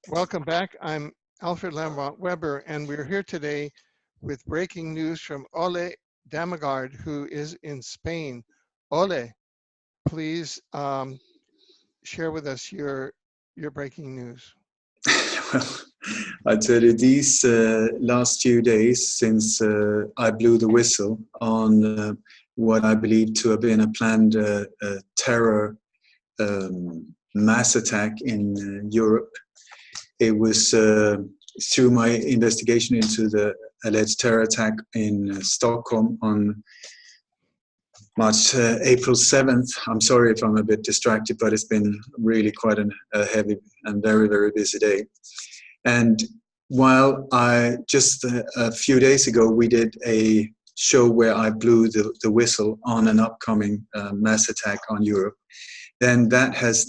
Welcome back. I'm Alfred Lamont Weber, and we're here today with breaking news from Ole Dammegard, who is in Spain. Ole, please share with us your breaking news. Well, I tell you, these last few days since I blew the whistle on what I believe to have been a planned terror mass attack in Europe. It was through my investigation into the alleged terror attack in Stockholm on April 7th. I'm sorry if I'm a bit distracted, but it's been really quite a heavy and very, very busy day. And while just a few days ago, we did a show where I blew the whistle on an upcoming mass attack on Europe, then that has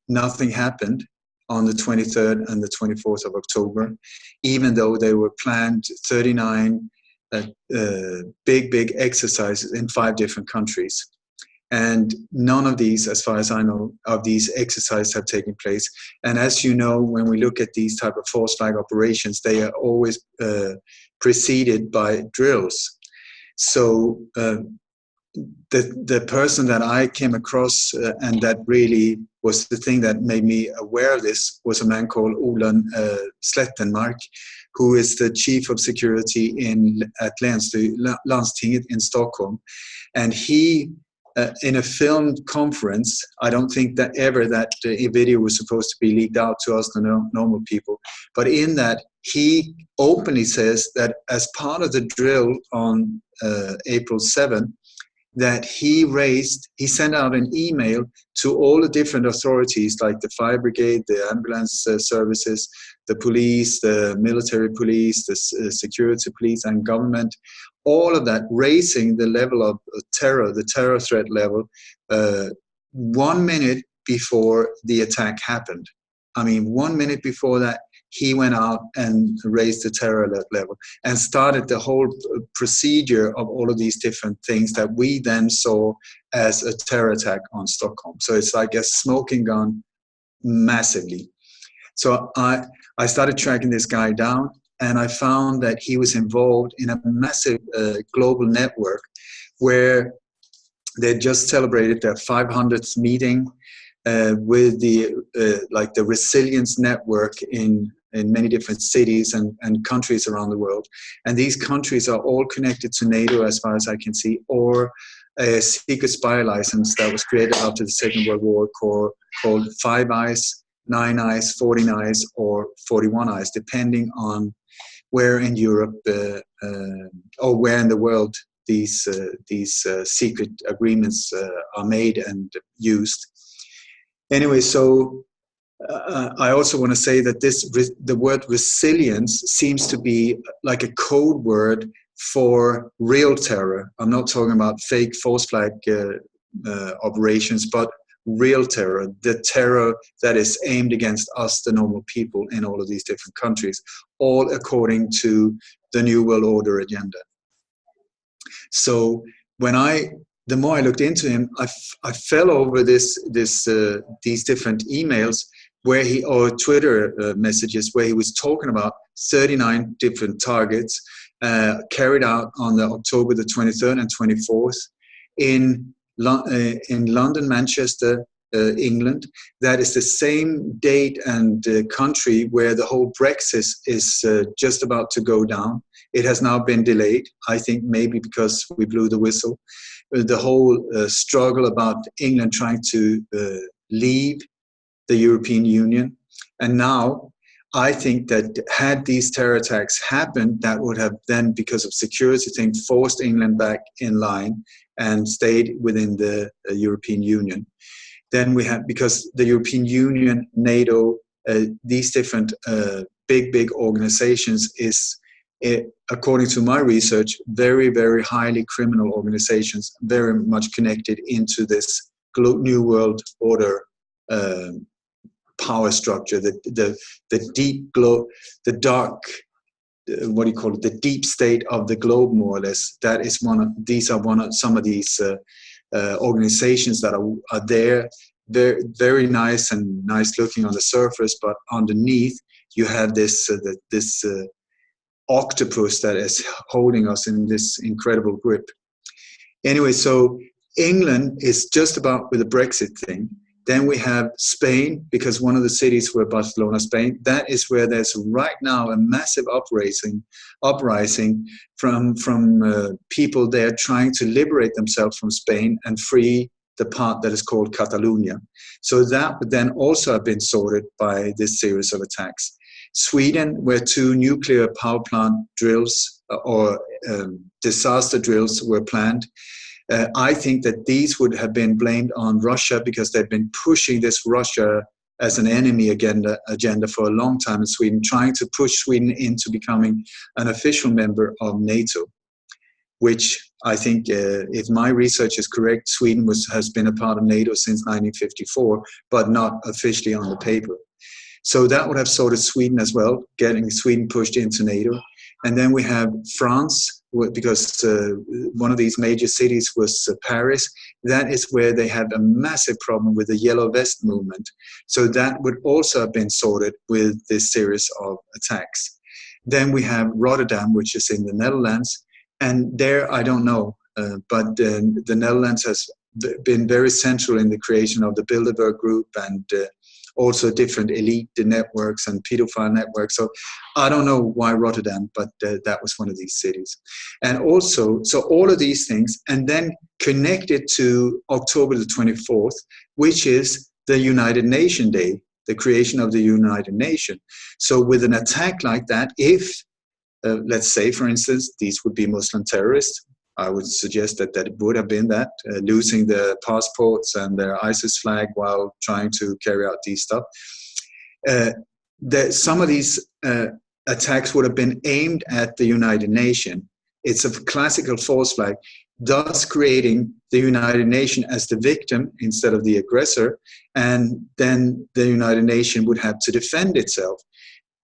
nothing happened on the 23rd and the 24th of October, even though they were planned 39 big exercises in 5 different countries. And none of these, as far as I know, of these exercises have taken place. And as you know, when we look at these type of false flag operations, they are always preceded by drills. So the person that I came across and that really was the thing that made me aware of this was a man called Ole Dammegards, who is the chief of security at Landstinget in Stockholm. And he, in a filmed conference, I don't think that video was supposed to be leaked out to us, the normal people, but in that he openly says that as part of the drill on April 7th, that he sent out an email to all the different authorities like the fire brigade, the ambulance services, the police, the military police, the security police and government, all of that, raising the level of terror, the terror threat level, 1 minute before the attack happened. I mean, 1 minute before that, he went out and raised the terror alert level and started the whole procedure of all of these different things that we then saw as a terror attack on Stockholm. So it's like a smoking gun massively. So I started tracking this guy down, and I found that he was involved in a massive global network where they just celebrated their 500th meeting with the resilience network in many different cities and countries around the world. And these countries are all connected to NATO, as far as I can see, or a secret spy license that was created after the Second World War called 5 Eyes, 9 Eyes, 14 Eyes, or 41 Eyes, depending on where in Europe or where in the world these secret agreements are made and used. Anyway, so I also want to say that the word resilience seems to be like a code word for real terror. I'm not talking about fake false flag operations, but real terror, the terror that is aimed against us, the normal people in all of these different countries, all according to the New World Order agenda. So the more I looked into him, I fell over these different emails or Twitter messages where he was talking about 39 different targets carried out on October the 23rd and 24th in London, Manchester, England. That is the same date and country where the whole Brexit is just about to go down. It has now been delayed, I think maybe because we blew the whistle. The whole struggle about England trying to leave the European Union. And now I think that had these terror attacks happened, that would have then, because of security things, forced England back in line and stayed within the European Union. Then we have, because the European Union, NATO, these different big organizations is, according to my research, very, very highly criminal organizations, very much connected into this New World Order power structure, the dark, what do you call it, the deep state of the globe, more or less. That is some of these organizations that are there very, very nice and nice looking on the surface, but underneath you have this octopus that is holding us in this incredible grip. Anyway, so England is just about with the Brexit thing. Then we have Spain, because one of the cities were Barcelona, Spain. That is where there's right now a massive uprising from people there trying to liberate themselves from Spain and free the part that is called Catalonia. So that would then also have been sorted by this series of attacks. Sweden, where 2 nuclear power plant drills or disaster drills were planned. I think that these would have been blamed on Russia because they've been pushing this Russia as an enemy agenda for a long time in Sweden, trying to push Sweden into becoming an official member of NATO, which I think, if my research is correct, Sweden has been a part of NATO since 1954, but not officially on the paper. So that would have sorted Sweden as well, getting Sweden pushed into NATO. And then we have France, because one of these major cities was Paris. That is where they had a massive problem with the Yellow Vest movement. So that would also have been sorted with this series of attacks. Then we have Rotterdam, which is in the Netherlands. And there, I don't know, but the Netherlands has been very central in the creation of the Bilderberg group and also different elite networks and pedophile networks. So I don't know why Rotterdam, but that was one of these cities. And also, so all of these things, and then connected to October the 24th, which is the United Nations Day, the creation of the United Nations. So with an attack like that, if, let's say, for instance, these would be Muslim terrorists, I would suggest that it would have been that, losing their passports and their ISIS flag while trying to carry out these stuff. Some of these attacks would have been aimed at the United Nations. It's a classical false flag, thus creating the United Nations as the victim instead of the aggressor, and then the United Nations would have to defend itself.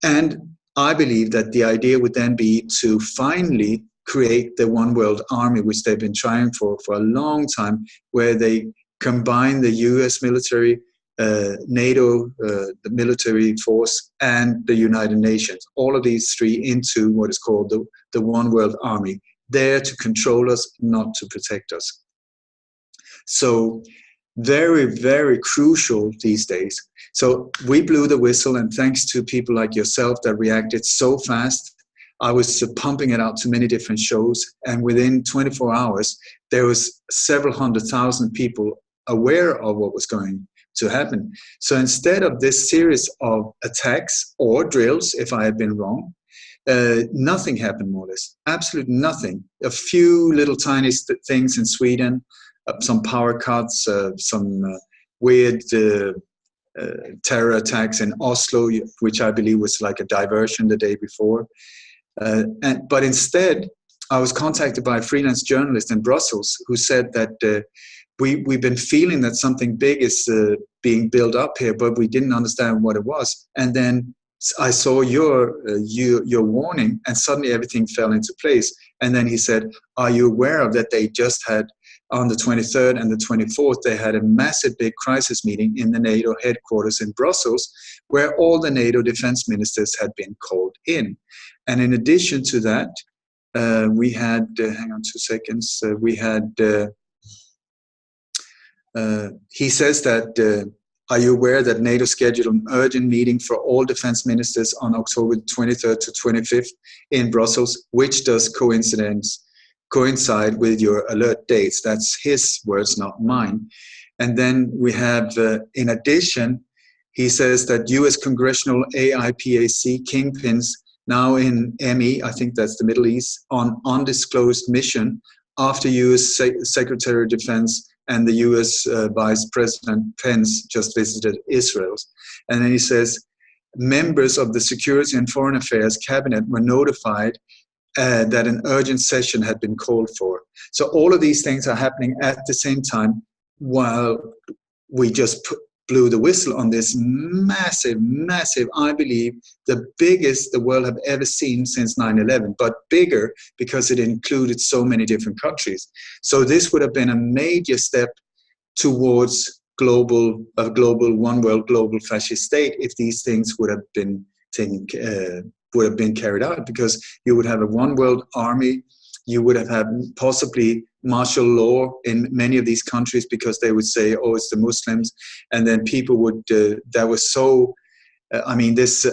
And I believe that the idea would then be to finally create the one world army, which they've been trying for a long time, where they combine the US military, NATO, the military force, and the United Nations, all of these 3 into what is called the one world army, there to control us, not to protect us. So very, very crucial these days. So we blew the whistle, and thanks to people like yourself that reacted so fast, I was pumping it out to many different shows, and within 24 hours, there was several 100,000 people aware of what was going to happen. So instead of this series of attacks or drills, if I had been wrong, nothing happened, more or less. Absolutely nothing. A few little tiny things in Sweden, some power cuts, some weird terror attacks in Oslo, which I believe was like a diversion the day before. But instead, I was contacted by a freelance journalist in Brussels who said that we've been feeling that something big is being built up here, but we didn't understand what it was. And then I saw your warning, and suddenly everything fell into place. And then he said, "Are you aware of that? They just had on the 23rd and the 24th, they had a massive big crisis meeting in the NATO headquarters in Brussels, where all the NATO defense ministers had been called in." And in addition to that, we had, hang on 2 seconds, we had, he says that, are you aware that NATO scheduled an urgent meeting for all defense ministers on October 23rd to 25th in Brussels, which does coincide with your alert dates? That's his words, not mine. And then we have, in addition, he says that US congressional AIPAC kingpins now in ME, I think that's the Middle East, on undisclosed mission after US Secretary of Defense and the US Vice President Pence just visited Israel. And then he says, members of the Security and Foreign Affairs Cabinet were notified that an urgent session had been called for. So all of these things are happening at the same time while we just blew the whistle on this massive, I believe, the biggest the world have ever seen since 9/11, but bigger because it included so many different countries. So this would have been a major step towards a global one world global fascist state if these things would have been carried out, because you would have a one world army. You would have had possibly martial law in many of these countries, because they would say, oh, it's the Muslims. And then people would, that was so, this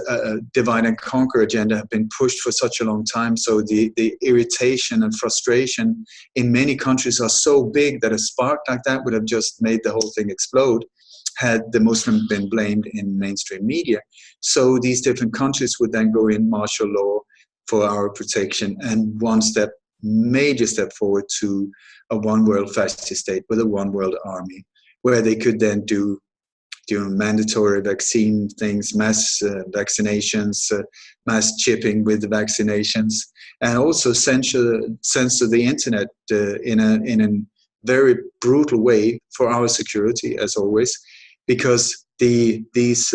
divide and conquer agenda had been pushed for such a long time. So the irritation and frustration in many countries are so big that a spark like that would have just made the whole thing explode had the Muslims been blamed in mainstream media. So these different countries would then go in martial law for our protection, and major step forward to a one world fascist state with a one world army, where they could then do mandatory vaccine things, mass vaccinations, mass chipping with the vaccinations, and also censor the internet in a very brutal way for our security, as always, because these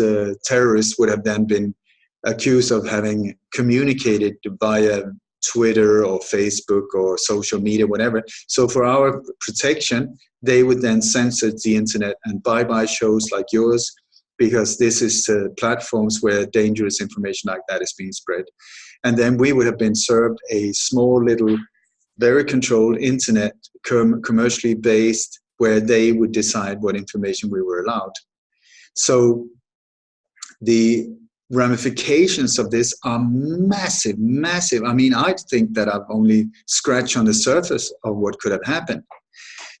terrorists would have then been accused of having communicated via Twitter or Facebook or social media, whatever. So for our protection, they would then censor the internet and bye-bye shows like yours, because this is platforms where dangerous information like that is being spread. And then we would have been served a small little, very controlled internet, commercially based, where they would decide what information we were allowed. So the ramifications of this are massive. I think that I've only scratched on the surface of what could have happened.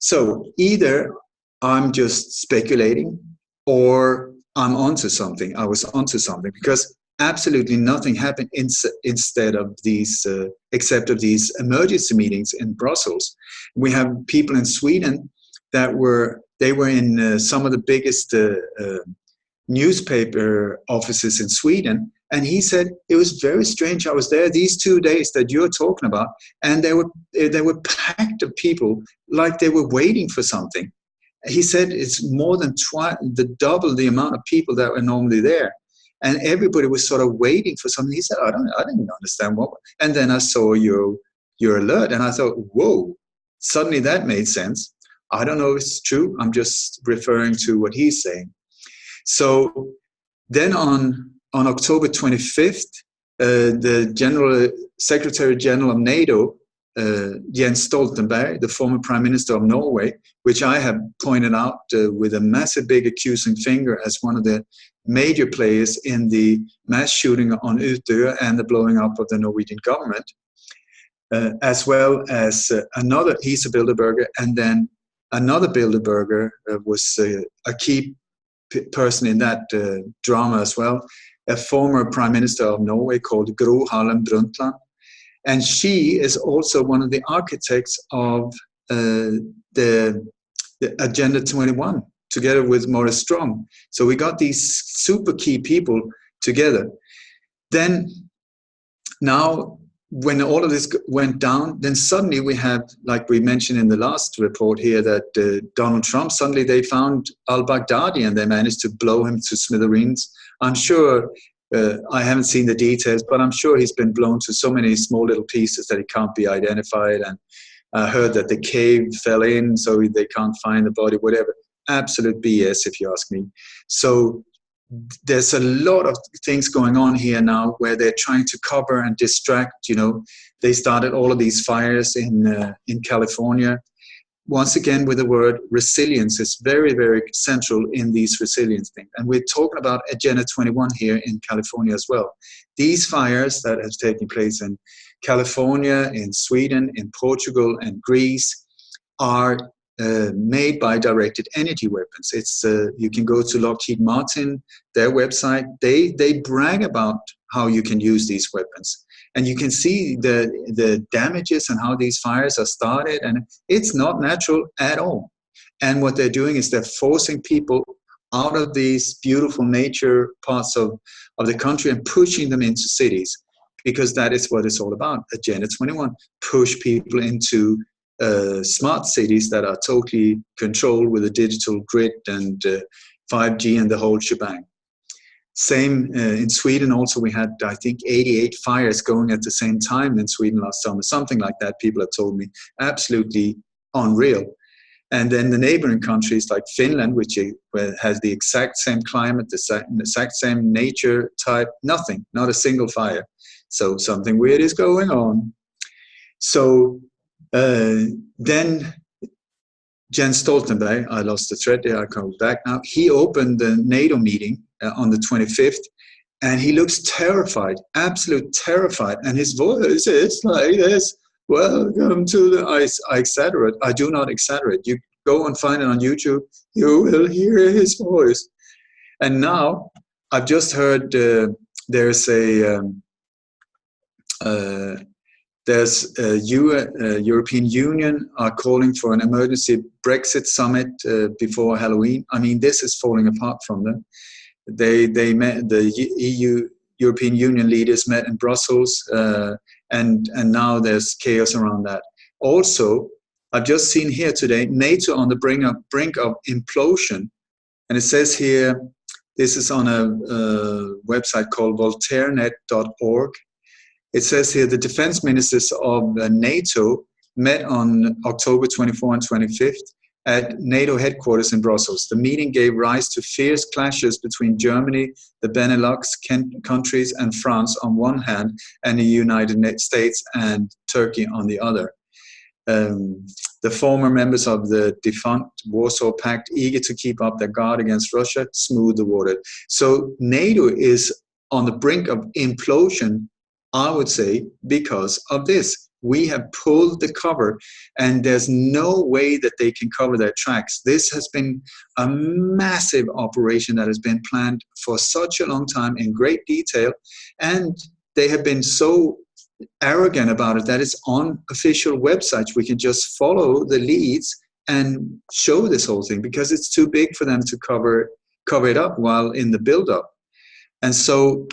So either I'm just speculating, or I'm onto something. I was onto something, because absolutely nothing happened instead of these, except of these emergency meetings in Brussels. We have people in Sweden that were in some of the biggest newspaper offices in Sweden, and he said it was very strange. I was there these 2 days that you're talking about, and they were packed of people, like they were waiting for something. He said it's more than double the amount of people that were normally there, and everybody was sort of waiting for something. He said, I didn't understand what. And then I saw your alert, and I thought, whoa! Suddenly that made sense. I don't know if it's true. I'm just referring to what he's saying. So then on October 25th, the Secretary General of NATO, Jens Stoltenberg, the former Prime Minister of Norway, which I have pointed out with a massive big accusing finger as one of the major players in the mass shooting on Utøya and the blowing up of the Norwegian government, as well as he's a Bilderberger, and then another Bilderberger was a key person in that drama as well, a former Prime Minister of Norway called Gro Harlem Brundtland. And she is also one of the architects of the Agenda 21, together with Maurice Strong. So we got these super key people together. Then now, when all of this went down, then suddenly we had, like we mentioned in the last report here, that Donald Trump, suddenly they found al-Baghdadi and they managed to blow him to smithereens. I'm sure, I haven't seen the details, but I'm sure he's been blown to so many small little pieces that he can't be identified. And I heard that the cave fell in, so they can't find the body, whatever. Absolute BS, if you ask me. So there's a lot of things going on here now where they're trying to cover and distract. They started all of these fires in California. Once again, with the word resilience is very, very central in these resilience things. And we're talking about Agenda 21 here in California as well. These fires that have taken place in California, in Sweden, in Portugal, and Greece are made by directed energy weapons. It's you can go to Lockheed Martin, their website. They brag about how you can use these weapons, and you can see the damages and how these fires are started, and it's not natural at all. And what they're doing is they're forcing people out of these beautiful nature parts of the country and pushing them into cities, because that is what it's all about. Agenda 21, push people into smart cities that are totally controlled with a digital grid and 5G and the whole shebang. Same in Sweden also. We had, I think, 88 fires going at the same time in Sweden last summer, something like that. People have told me, absolutely unreal. And then the neighboring countries like Finland, which has the exact same climate, the exact same nature type, nothing, not a single fire. So something weird is going on. So then Jens Stoltenberg, I lost the thread there, I come back now. He opened the NATO meeting on the 25th, and he looks terrified, absolute terrified. And his voice is like this. Welcome to the I exaggerate. I do not exaggerate. You go and find it on YouTube. You will hear his voice. And now I've just heard there's a European Union are calling for an emergency Brexit summit before Halloween. I mean, this is falling apart from them. They met, the European Union leaders met in Brussels, and now there's chaos around that. Also, I've just seen here today, NATO on the brink of implosion. And it says here, this is on a website called voltairenet.org. It says here, the defense ministers of NATO met on October 24 and 25th at NATO headquarters in Brussels. The meeting gave rise to fierce clashes between Germany, the Benelux countries, and France on one hand, and the United States and Turkey on the other. The former members of the defunct Warsaw Pact, eager to keep up their guard against Russia, smoothed the water. So NATO is on the brink of implosion, I would say, because of this. We have pulled the cover, and there's no way that they can cover their tracks. This has been a massive operation that has been planned for such a long time in great detail, and they have been so arrogant about it that it's on official websites. We can just follow the leads and show this whole thing, because it's too big for them to cover it up while in the build-up. And so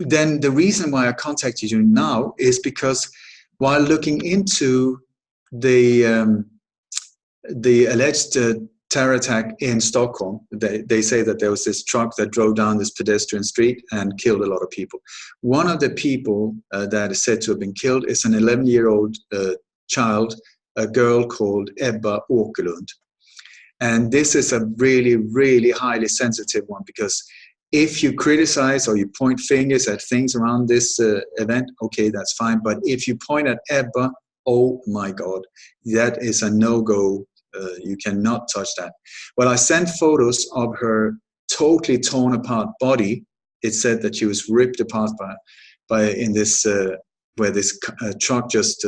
then the reason why I contacted you now is because while looking into the alleged terror attack in Stockholm, they say that there was this truck that drove down this pedestrian street and killed a lot of people. One of the people that is said to have been killed is an 11-year-old child, a girl called Ebba Åkerlund. And this is a really, really highly sensitive one, because if you criticize or you point fingers at things around this event, okay, that's fine. But if you point at Ebba, oh my God, that is a no-go. You cannot touch that. Well, I sent photos of her totally torn apart body. It said that she was ripped apart by in this where this truck just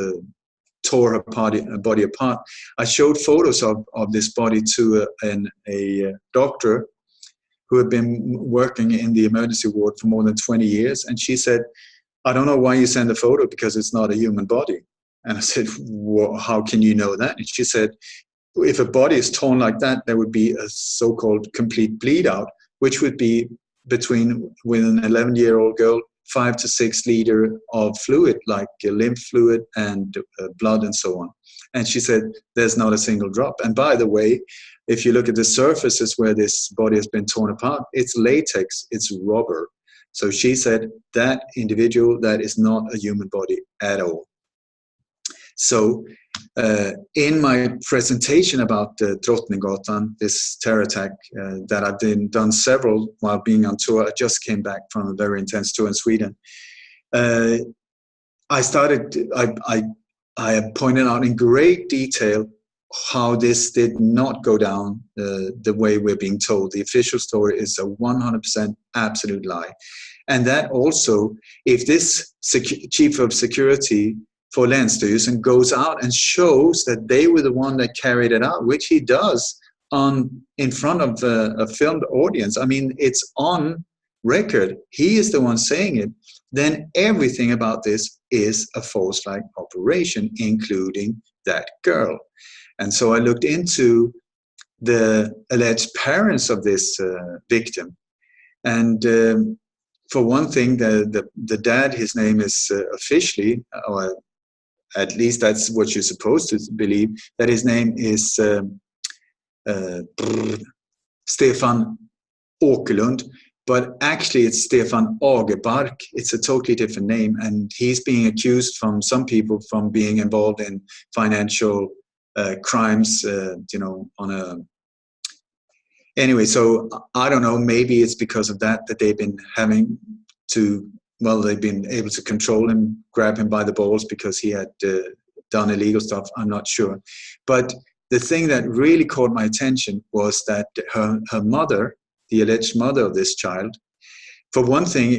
tore her body apart. I showed photos of this body to a doctor who had been working in the emergency ward for more than 20 years. And she said, I don't know why you send a photo, because it's not a human body. And I said, well, how can you know that? And she said, if a body is torn like that, there would be a so-called complete bleed out, which would be with an 11-year-old girl, 5 to 6 liters of fluid, like lymph fluid and blood and so on. And she said, there's not a single drop. And by the way, if you look at the surfaces where this body has been torn apart, it's latex, it's rubber. So she said, that individual, that is not a human body at all. So in my presentation about Drottninggatan, this terror attack that I've done several while being on tour, I just came back from a very intense tour in Sweden. I pointed out in great detail how this did not go down the way we're being told. The official story is a 100% absolute lie. And that also, if this chief of security for Länsstyrelsen goes out and shows that they were the one that carried it out, which he does in front of a filmed audience, I mean, it's on record, he is the one saying it, then everything about this is a false flag operation, including that girl. And so I looked into the alleged parents of this victim. And for one thing, the dad, his name is officially, or at least that's what you're supposed to believe, that his name is Stefan Åkerlund, but actually it's Stefan Agerbark. It's a totally different name, and he's being accused from some people from being involved in financial crimes, on a. Anyway, so I don't know, maybe it's because of that they've been having to, they've been able to control him, grab him by the balls because he had done illegal stuff. I'm not sure. But the thing that really caught my attention was that her mother, the alleged mother of this child, for one thing,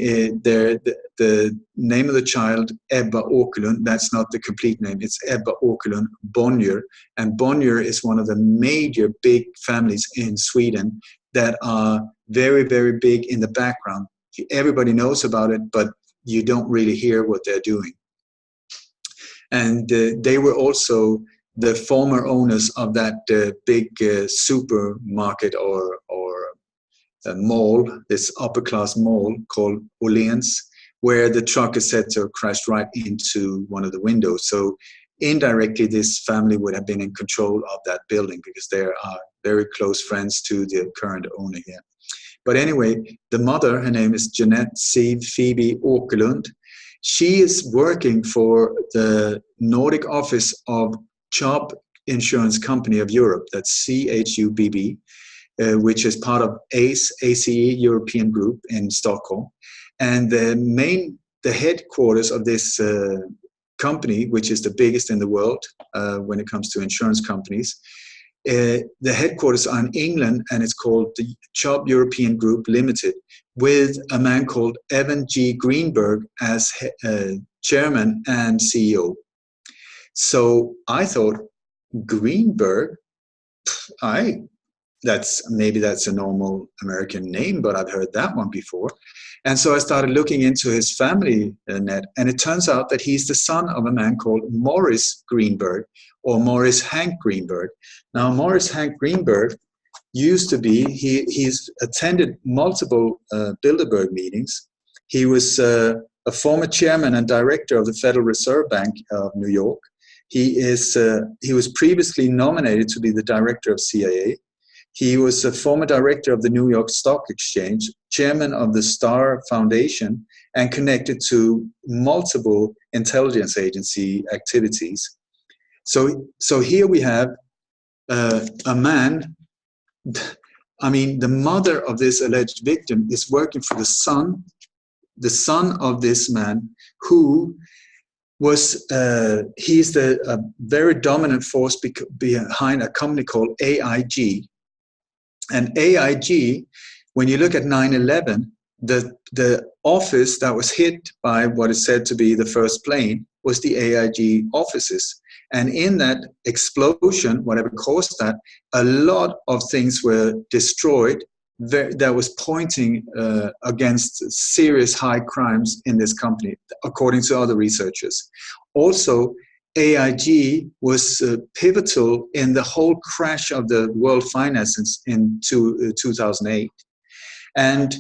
the name of the child, Ebba Åkerlund, that's not the complete name. It's Ebba Åkerlund Bonnier. And Bonnier is one of the major big families in Sweden that are very, very big in the background. Everybody knows about it, but you don't really hear what they're doing. And they were also the former owners of that big supermarket or a mall, this upper-class mall called Åhléns, where the truck is said to have crashed right into one of the windows. So indirectly, this family would have been in control of that building because they are very close friends to the current owner here. But anyway, the mother, her name is Jeanette Siv Phoebe Åkerlund. She is working for the Nordic office of Chubb Insurance Company of Europe, that's CHUBB, which is part of ACE European Group in Stockholm. And the headquarters of this company, which is the biggest in the world when it comes to insurance companies, the headquarters are in England, and it's called the Chubb European Group Limited, with a man called Evan G. Greenberg as chairman and CEO. So I thought, Greenberg, maybe that's a normal American name, but I've heard that one before. And so I started looking into his family net, and it turns out that he's the son of a man called Morris Greenberg, or Morris Hank Greenberg. Now, Morris Hank Greenberg used to be, he's attended multiple Bilderberg meetings. He was a former chairman and director of the Federal Reserve Bank of New York. He was previously nominated to be the director of CIA. He was a former director of the New York Stock Exchange, chairman of the Starr Foundation, and connected to multiple intelligence agency activities. So here we have a man, I mean, the mother of this alleged victim is working for the son of this man who was, he's a very dominant force behind a company called AIG. And AIG, when you look at 9/11, the office that was hit by what is said to be the first plane was the AIG offices. And in that explosion, whatever caused that, a lot of things were destroyed that was pointing against serious high crimes in this company, according to other researchers. Also, AIG was pivotal in the whole crash of the world finances in 2008. And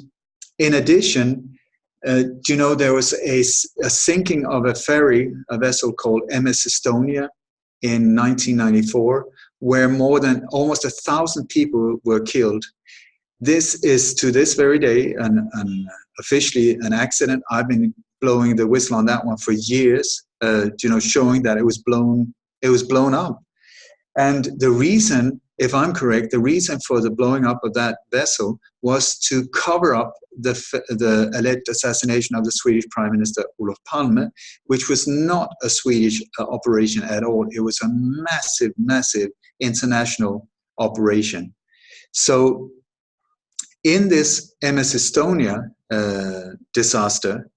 in addition, there was a sinking of a ferry, a vessel called MS Estonia in 1994, where more than almost 1,000 people were killed. This is, to this very day, officially an accident. I've been blowing the whistle on that one for years, showing that it was blown up. And the reason, if I'm correct, the reason for the blowing up of that vessel was to cover up the alleged assassination of the Swedish Prime Minister Olof Palme, which was not a Swedish operation at all. It was a massive, massive international operation. So in this MS Estonia disaster,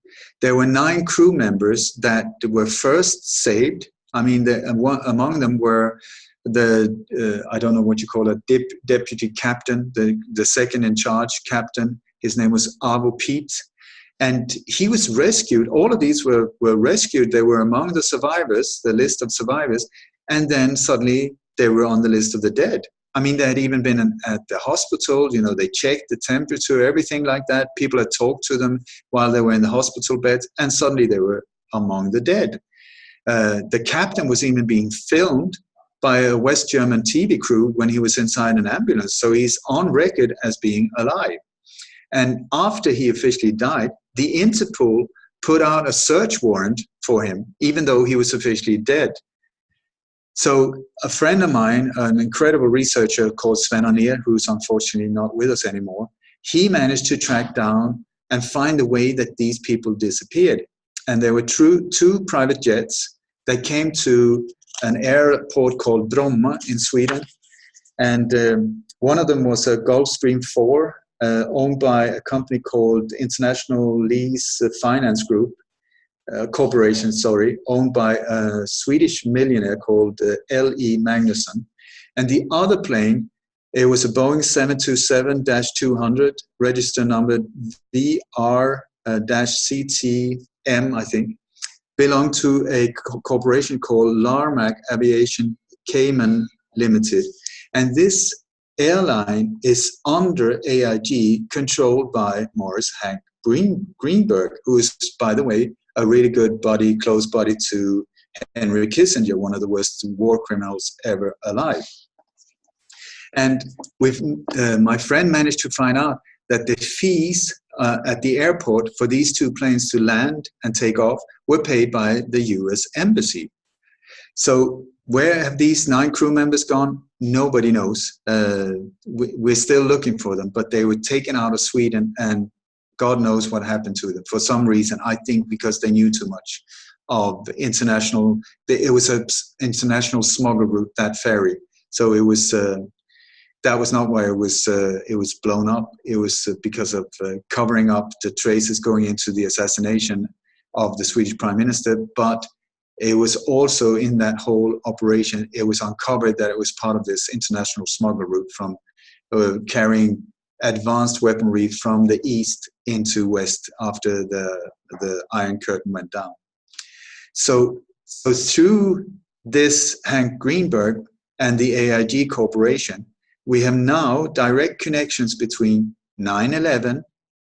there were 9 crew members that were first saved. I mean, among them were I don't know what you call a deputy captain, the second in charge captain. His name was Avo Pete. And he was rescued. All of these were rescued. They were among the survivors, the list of survivors. And then suddenly they were on the list of the dead. I mean, they had even been at the hospital. They checked the temperature, everything like that. People had talked to them while they were in the hospital beds. And suddenly they were among the dead. The captain was even being filmed by a West German TV crew when he was inside an ambulance. So he's on record as being alive. And after he officially died, the Interpol put out a search warrant for him, even though he was officially dead. So a friend of mine, an incredible researcher called Sven Arnér, who's unfortunately not with us anymore, he managed to track down and find a way that these people disappeared. And there were two private jets that came to an airport called Bromma in Sweden. And one of them was a Gulfstream 4 owned by a company called International Lease Finance Group. Corporation, owned by a Swedish millionaire called L.E. Magnusson. And the other plane, it was a Boeing 727-200, register number VR-CTM, I think, belonged to a corporation called Larmac Aviation Cayman Limited. And this airline is under AIG, controlled by Morris Hank Greenberg, who is, by the way, a really good buddy, close buddy to Henry Kissinger, one of the worst war criminals ever alive. And my friend managed to find out that the fees at the airport for these two planes to land and take off were paid by the US Embassy. So where have these 9 crew members gone? Nobody knows. We're still looking for them, but they were taken out of Sweden, and God knows what happened to them. For some reason, I think because they knew too much of international. It was an international smuggle route, that ferry. So it was. That was not why it was blown up. It was because of covering up the traces going into the assassination of the Swedish Prime Minister. But it was also in that whole operation, it was uncovered that it was part of this international smuggle route from carrying advanced weaponry from the east into west after the Iron Curtain went down. So through this Hank Greenberg and the AIG Corporation, we have now direct connections between 9/11,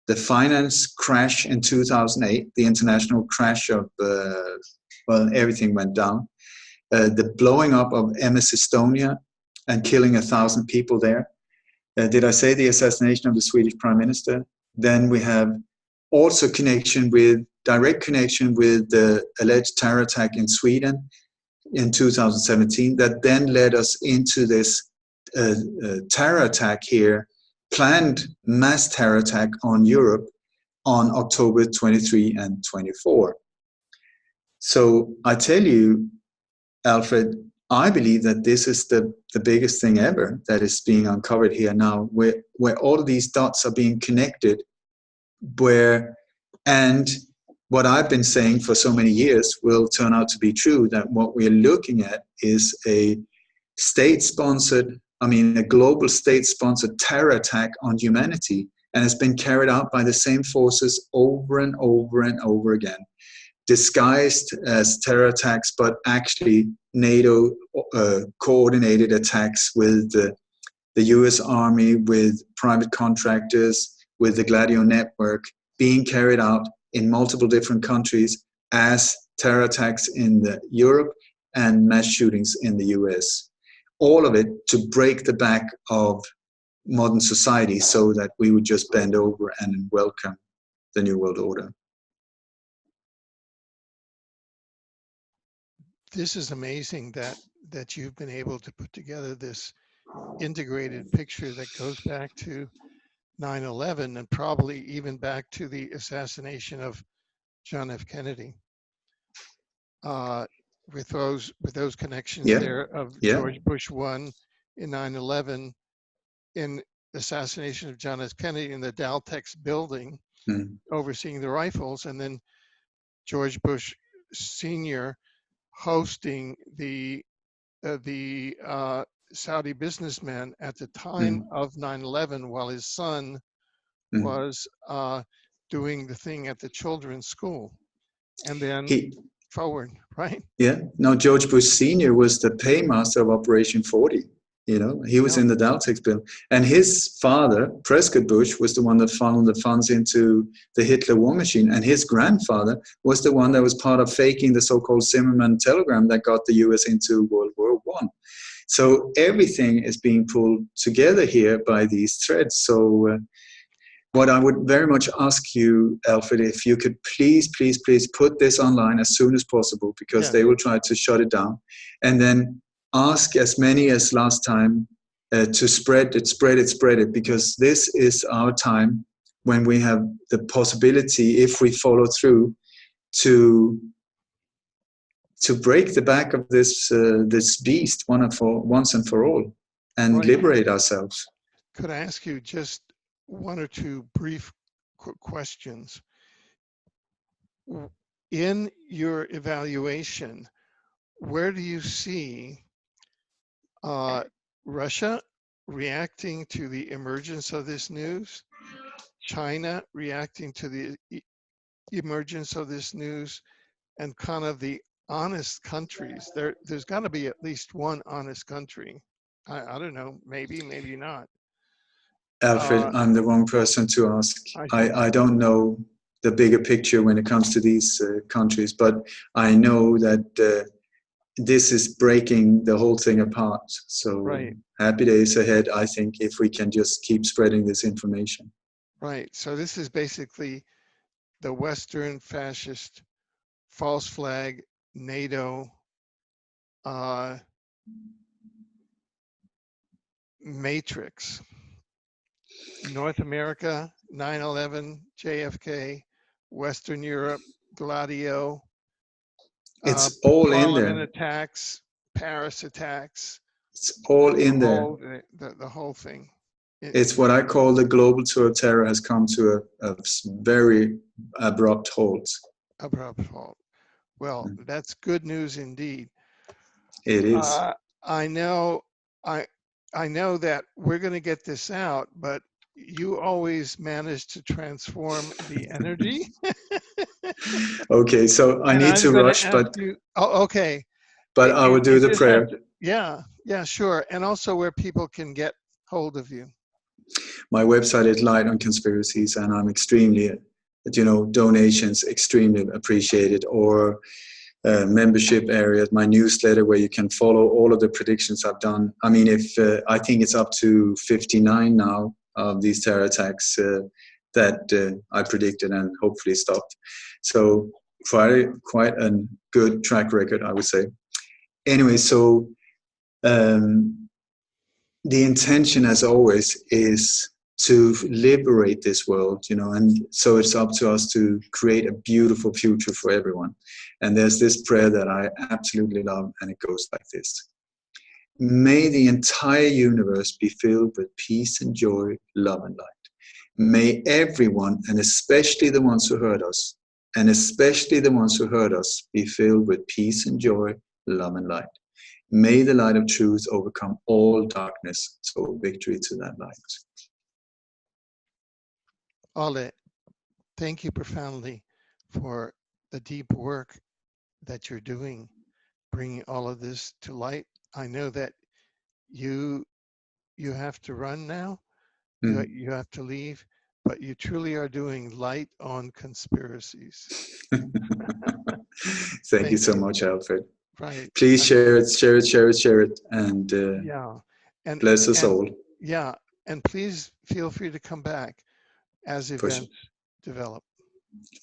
the finance crash in 2008, the international crash of, everything went down, the blowing up of MS Estonia and killing 1,000 people there. Did I say the assassination of the Swedish Prime Minister? Then we have also direct connection with the alleged terror attack in Sweden in 2017 that then led us into this terror attack here, planned mass terror attack on Europe on October 23 and 24. So I tell you, Alfred, I believe that this is the biggest thing ever that is being uncovered here now, where all of these dots are being connected, and what I've been saying for so many years will turn out to be true, that what we're looking at is a global state-sponsored terror attack on humanity, and it's been carried out by the same forces over and over and over again, disguised as terror attacks, but actually NATO coordinated attacks with the US Army, with private contractors, with the Gladio network, being carried out in multiple different countries as terror attacks in Europe and mass shootings in the US. All of it to break the back of modern society so that we would just bend over and welcome the New World Order. This is amazing that you've been able to put together this integrated picture that goes back to 9/11 and probably even back to the assassination of John F. Kennedy. With those connections there of George Bush 1 in 9/11, in assassination of John F. Kennedy in the Daltex building, overseeing the rifles, and then George Bush Sr. hosting the Saudi businessman at the time of 9/11 while his son was doing the thing at the children's school, and then forward, right? Yeah. No, George Bush Sr. was the paymaster of Operation 40. He was in the Daltex bill. And his father, Prescott Bush, was the one that funneled the funds into the Hitler war machine. And his grandfather was the one that was part of faking the so-called Zimmerman telegram that got the US into World War I. So everything is being pulled together here by these threads. So what I would very much ask you, Alfred, if you could please put this online as soon as possible, because they will try to shut it down. And then ask as many as last time to spread it, because this is our time when we have the possibility, if we follow through, to break the back of this this beast once and for all, and Right. liberate ourselves. Could I ask you just one or two brief questions? In your evaluation, where do you see Russia reacting to the emergence of this news, China reacting to the emergence of this news, and kind of the honest countries? There's got to be at least one honest country. I don't know, maybe not. Alfred, I'm the wrong person to ask. I don't know the bigger picture when it comes to these countries, but I know that this is breaking the whole thing apart. So happy days ahead, I think, if we can just keep spreading this information. Right. So this is basically the Western fascist false flag NATO matrix. North America, 9/11, JFK, Western Europe, Gladio. It's all in Parliament there. Attacks, Paris attacks. It's all in there. The whole thing. It's what I call the global tour of terror has come to a very abrupt halt. Abrupt halt. Well, that's good news indeed. It is. I know that we're going to get this out, but you always manage to transform the energy. Okay, so I need to rush, but okay. But I will do the prayer. Yeah, sure. And also where people can get hold of you. My website is Light on Conspiracies, and I'm extremely, donations extremely appreciated, or membership areas, my newsletter where you can follow all of the predictions I've done. I mean, I think it's up to 59 now of these terror attacks that I predicted and hopefully stopped. So quite a good track record, I would say. Anyway, so the intention, as always, is to liberate this world, and so it's up to us to create a beautiful future for everyone. And there's this prayer that I absolutely love, and it goes like this. May the entire universe be filled with peace and joy, love and light. May everyone, and especially the ones who hurt us, be filled with peace and joy, love and light. May the light of truth overcome all darkness, so victory to that light. Ole, thank you profoundly for the deep work that you're doing, bringing all of this to light. I know that you have to run now, you have to leave, but you truly are doing light on conspiracies. Thank you so much, Alfred. Right. Please share it, and and bless us all. Yeah, and please feel free to come back as events develop.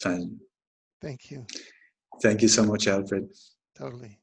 Fine. Thank you. Thank you so much, Alfred. Totally.